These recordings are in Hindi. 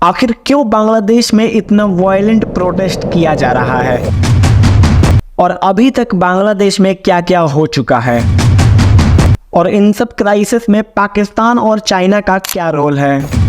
आखिर क्यों बांग्लादेश में इतना वायलेंट प्रोटेस्ट किया जा रहा है और अभी तक बांग्लादेश में क्या क्या हो चुका है और इन सब क्राइसिस में पाकिस्तान और चाइना का क्या रोल है।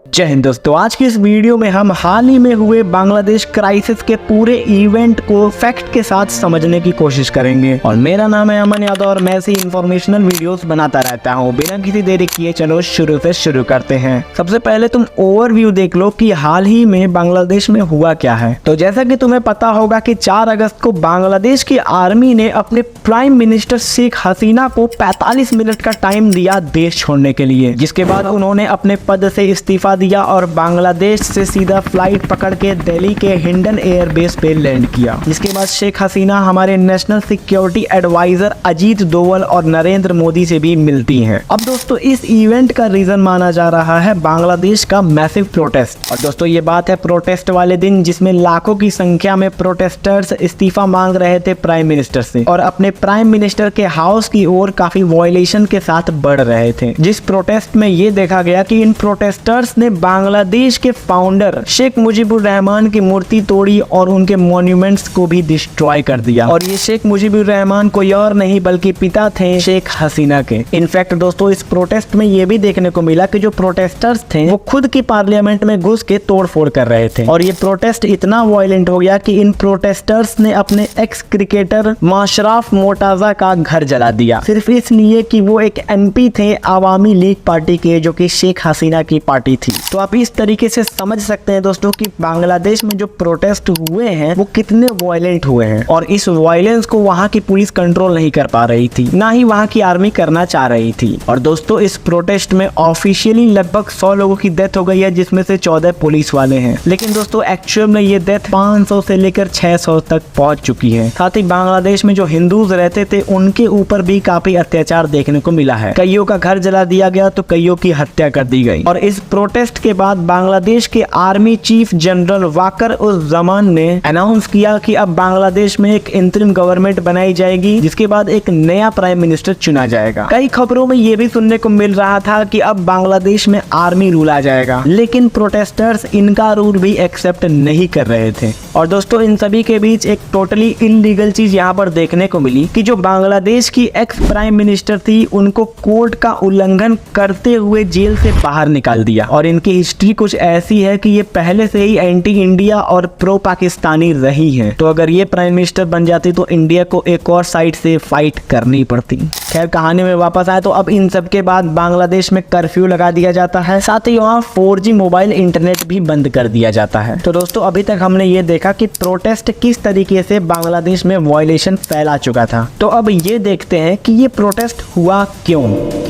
जय हिंद दोस्तों, आज की इस वीडियो में हम हाल ही में हुए बांग्लादेश क्राइसिस के पूरे इवेंट को फैक्ट के साथ समझने की कोशिश करेंगे। और मेरा नाम है अमन यादव और मैं ऐसी इंफॉर्मेशनल वीडियोस बनाता रहता हूं। बिना किसी देरी किए चलो शुरू से शुरू करते हैं। सबसे पहले तुम ओवरव्यू देख लो कि हाल ही में बांग्लादेश में हुआ क्या है। तो जैसा कि तुम्हें पता होगा कि 4 अगस्त को बांग्लादेश की आर्मी ने अपने प्राइम मिनिस्टर शेख हसीना को 45 मिनट का टाइम दिया देश छोड़ने के लिए, जिसके बाद उन्होंने अपने पद से इस्तीफा दिया और बांग्लादेश से सीधा फ्लाइट पकड़ के दिल्ली के हिंडन एयरबेस पे लैंड किया। जिसके बाद शेख हसीना हमारे national security adviser Ajit Doval और नरेंद्र मोदी से भी मिलती हैं। अब दोस्तों इस इवेंट का रीजन माना जा रहा है बांग्लादेश का मैसिव प्रोटेस्ट। और दोस्तों ये बात है प्रोटेस्ट वाले दिन, जिसमें लाखों की संख्या में प्रोटेस्टर्स इस्तीफा मांग रहे थे प्राइम मिनिस्टर से और अपने प्राइम मिनिस्टर के हाउस की ओर काफी वायलेशन के साथ बढ़ रहे थे। जिस प्रोटेस्ट में ये देखा गया कि इन प्रोटेस्टर्स ने बांग्लादेश के फाउंडर शेख मुजीबुर रहमान की मूर्ति तोड़ी और उनके मॉन्यूमेंट्स को भी डिस्ट्रॉय कर दिया। और ये शेख मुजीबुर रहमान कोई और नहीं बल्कि पिता थे शेख हसीना के। इनफैक्ट दोस्तों इस प्रोटेस्ट में ये भी देखने को मिला कि जो प्रोटेस्टर्स थे वो खुद की पार्लियामेंट में घुस के तोड़फोड़ कर रहे थे। और ये प्रोटेस्ट इतना वायलेंट हो गया कि इन प्रोटेस्टर्स ने अपने एक्स क्रिकेटर माशराफ मोर्तजा का घर जला दिया, सिर्फ इसलिए कि वो एक MP थे आवामी लीग पार्टी के, जो कि शेख हसीना की पार्टी थी। तो आप इस तरीके से समझ सकते हैं दोस्तों कि बांग्लादेश में जो प्रोटेस्ट हुए हैं वो कितने वायलेंट हुए हैं। और इस वायलेंस को वहां की पुलिस कंट्रोल नहीं कर पा रही थी, ना ही वहां की आर्मी करना चाह रही थी। और दोस्तों इस प्रोटेस्ट में ऑफिशियली लगभग 100 लोगों की डेथ हो गई है, जिसमें से 14 पुलिस वाले हैं। लेकिन दोस्तों एक्चुअल में ये डेथ 500 से लेकर 600 तक पहुंच चुकी है। साथ ही बांग्लादेश में जो हिंदूज रहते थे उनके ऊपर भी काफी अत्याचार देखने को मिला है। कईयों का घर जला दिया गया तो कईयों की हत्या कर दी गई। और इस प्रोटेस्ट के बाद बांग्लादेश के आर्मी चीफ जनरल वाकर उस जमान ने अनाउंस किया कि अब बांग्लादेश में एक इंतरिम गवर्नमेंट बनाई जाएगी, जिसके बाद एक नया प्राइम मिनिस्टर चुना जाएगा। कई खबरों में ये भी सुनने को मिल रहा था कि अब बांग्लादेश में आर्मी रूल आ जाएगा, लेकिन प्रोटेस्टर्स इनका रूल भी एक्सेप्ट नहीं कर रहे थे। और दोस्तों इन सभी के बीच एक टोटली इनलीगल चीज यहाँ पर देखने को मिली कि जो बांग्लादेश की एक्स प्राइम मिनिस्टर थी उनको कोर्ट का उल्लंघन करते हुए जेल से बाहर निकाल दिया। और इनकी हिस्ट्री कुछ ऐसी है कि ये पहले से ही एंटी इंडिया और प्रो पाकिस्तानी रही हैं। तो अगर ये प्राइम मिनिस्टर बन जाती तो इंडिया को एक और साइड से फाइट करनी पड़ती। खैर कहानी में वापस आए तो अब इन सब के बाद बांग्लादेश में कर्फ्यू लगा दिया जाता है, साथ ही वहाँ 4G मोबाइल इंटरनेट भी बंद कर दिया जाता है। तो दोस्तों अभी तक हमने ये देखा कि प्रोटेस्ट किस तरीके से बांग्लादेश में वायलेशन फैला चुका था। तो अब ये देखते हैं कि ये प्रोटेस्ट हुआ क्यों।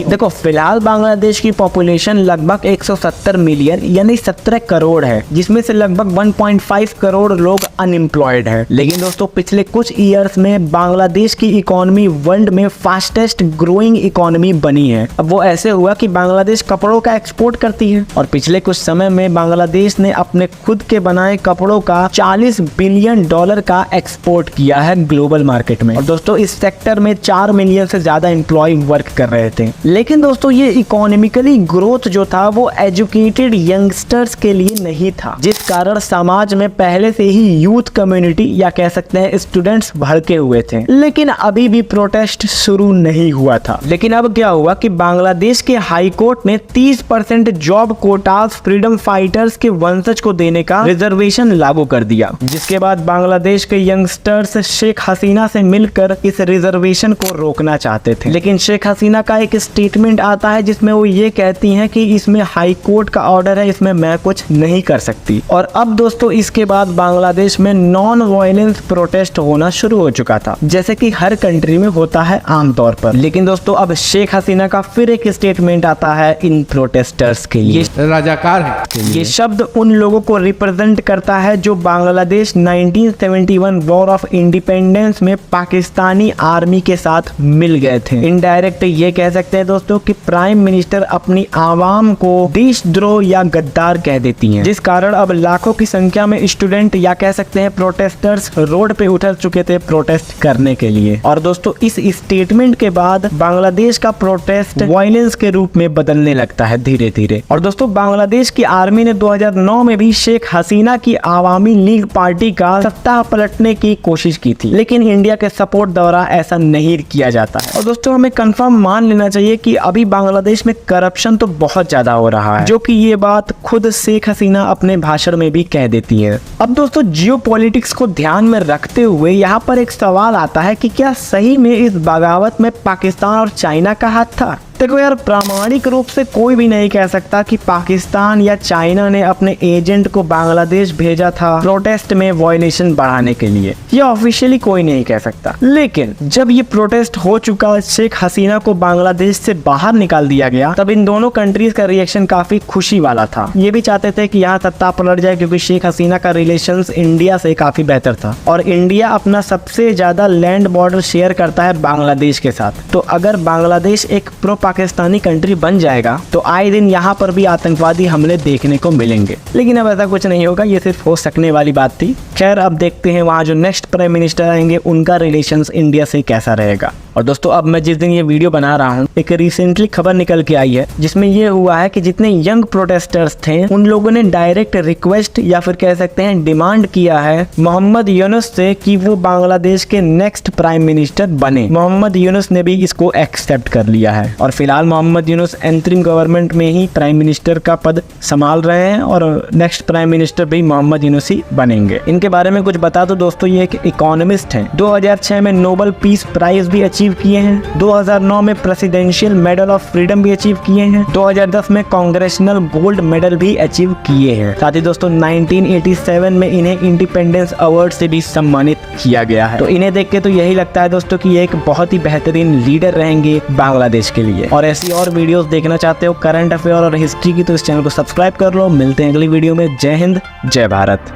देखो फिलहाल बांग्लादेश की पॉपुलेशन लगभग 170 मिलियन यानी 17 करोड़ है, जिसमें से लगभग 1.5 करोड़ लोग अनएम्प्लॉयड है। लेकिन दोस्तों पिछले कुछ ईयर्स में बांग्लादेश की इकोनॉमी वर्ल्ड में फास्टेस्ट ग्रोइंग इकोनॉमी बनी है। अब वो ऐसे हुआ कि बांग्लादेश कपड़ों का एक्सपोर्ट करती है और पिछले कुछ समय में बांग्लादेश ने अपने खुद के बनाए कपड़ों का $40 बिलियन का एक्सपोर्ट किया है ग्लोबल मार्केट में। और दोस्तों इस सेक्टर में 4 मिलियन से ज्यादा एम्प्लॉय वर्क कर रहे थे। लेकिन दोस्तों ये इकोनॉमिकली ग्रोथ जो था वो एजुकेटेड यंगस्टर्स के लिए नहीं था, जिस कारण समाज में पहले से ही यूथ कम्युनिटी या कह सकते हैं स्टूडेंट्स भड़के हुए थे। लेकिन अभी भी प्रोटेस्ट शुरू नहीं हुआ था। लेकिन अब क्या हुआ कि बांग्लादेश के हाई कोर्ट ने 30% जॉब कोटास फ्रीडम फाइटर्स के वंशज को देने का रिजर्वेशन लागू कर दिया, जिसके बाद बांग्लादेश के यंगस्टर्स शेख हसीना से मिलकर इस रिजर्वेशन को रोकना चाहते थे। लेकिन शेख हसीना का एक स्टेटमेंट आता है जिसमें वो ये कहती हैं कि इसमें हाई कोर्ट का ऑर्डर है, इसमें मैं कुछ नहीं कर सकती। और अब दोस्तों इसके बाद बांग्लादेश में नॉन वायलेंस प्रोटेस्ट होना शुरू हो चुका था, जैसे कि हर कंट्री में होता है आमतौर पर। लेकिन दोस्तों अब शेख हसीना का फिर एक स्टेटमेंट आता है इन प्रोटेस्टर्स के लिए, राजाकार है। ये शब्द उन लोगों को रिप्रेजेंट करता है जो बांग्लादेश 1971 वॉर ऑफ इंडिपेंडेंस में पाकिस्तानी आर्मी के साथ मिल गए थे। इनडायरेक्ट ये कह सकते हैं दोस्तों कि प्राइम मिनिस्टर अपनी आवाम को देशद्रोह विद्रोह या गद्दार कह देती हैं, जिस कारण अब लाखों की संख्या में स्टूडेंट या कह सकते हैं प्रोटेस्टर्स रोड पे उतर चुके थे प्रोटेस्ट करने के लिए। और दोस्तों इस स्टेटमेंट के बाद बांग्लादेश का प्रोटेस्ट वायलेंस के रूप में बदलने लगता है धीरे धीरे। और दोस्तों बांग्लादेश की आर्मी ने 2009 में भी शेख हसीना की आवामी लीग पार्टी का सत्ता पलटने की कोशिश की थी, लेकिन इंडिया के सपोर्ट द्वारा ऐसा नहीं किया जाता है। और दोस्तों हमें कंफर्म मान लेना चाहिए कि अभी बांग्लादेश में करप्शन तो बहुत ज्यादा हो रहा है, जो कि ये बात खुद शेख हसीना अपने भाषण में भी कह देती है। अब दोस्तों जियोपॉलिटिक्स को ध्यान में रखते हुए यहाँ पर एक सवाल आता है कि क्या सही में इस बगावत में पाकिस्तान और चाइना का हाथ था? देखो यार, प्रामाणिक रूप से कोई भी नहीं कह सकता कि पाकिस्तान या चाइना ने अपने एजेंट को बांग्लादेश भेजा था प्रोटेस्ट में वायलेशन बढ़ाने के लिए। ये ऑफिशियली कोई नहीं कह सकता। लेकिन जब ये प्रोटेस्ट हो चुका, शेख हसीना को बांग्लादेश से बाहर निकाल दिया गया, तब इन दोनों कंट्रीज का रिएक्शन काफी खुशी वाला था। ये भी चाहते थे कि यहाँ सत्ता पलट जाए, क्योंकि शेख हसीना का रिलेशंस इंडिया से काफी बेहतर था और इंडिया अपना सबसे ज्यादा लैंड बॉर्डर शेयर करता है बांग्लादेश के साथ। तो अगर बांग्लादेश एक प्रो पाकिस्तानी कंट्री बन जाएगा तो आए दिन यहाँ पर भी आतंकवादी हमले देखने को मिलेंगे। लेकिन अब ऐसा कुछ नहीं होगा, ये सिर्फ हो सकने वाली बात थी। खैर अब देखते हैं वहाँ जो नेक्स्ट प्राइम मिनिस्टर आएंगे उनका रिलेशंस इंडिया से कैसा रहेगा। और दोस्तों अब मैं जिस दिन ये वीडियो बना रहा हूँ, एक रिसेंटली खबर निकल के आई है जिसमें ये हुआ है कि जितने यंग प्रोटेस्टर्स थे उन लोगों ने डायरेक्ट रिक्वेस्ट या फिर कह सकते हैं डिमांड किया है मोहम्मद यूनुस से कि वो बांग्लादेश के नेक्स्ट प्राइम मिनिस्टर बने। मोहम्मद यूनुस ने भी इसको एक्सेप्ट कर लिया है और फिलहाल मोहम्मद यूनुस अंतरिम गवर्नमेंट में ही प्राइम मिनिस्टर का पद संभाल रहे हैं और नेक्स्ट प्राइम मिनिस्टर भी मोहम्मद यूनुस ही बनेंगे। इनके बारे में कुछ बता दो दोस्तों, ये एक इकोनॉमिस्ट हैं, 2006 में नोबेल पीस प्राइज भी अचीव किए हैं, 2009 में प्रेसिडेंशियल मेडल ऑफ फ्रीडम भी अचीव किए हैं, 2010 में कांग्रेशनल गोल्ड मेडल भी अचीव किए हैं। साथ ही दोस्तों 1987 में इन्हें इंडिपेंडेंस अवार्ड से भी सम्मानित किया गया है। तो इन्हें देख के तो यही लगता है दोस्तों कि ये एक बहुत ही बेहतरीन लीडर रहेंगे बांग्लादेश के लिए। और ऐसी और वीडियोस देखना चाहते हो करंट अफेयर और हिस्ट्री की, तो इस चैनल को सब्सक्राइब कर लो। मिलते हैं अगली वीडियो में। जय हिंद, जय भारत।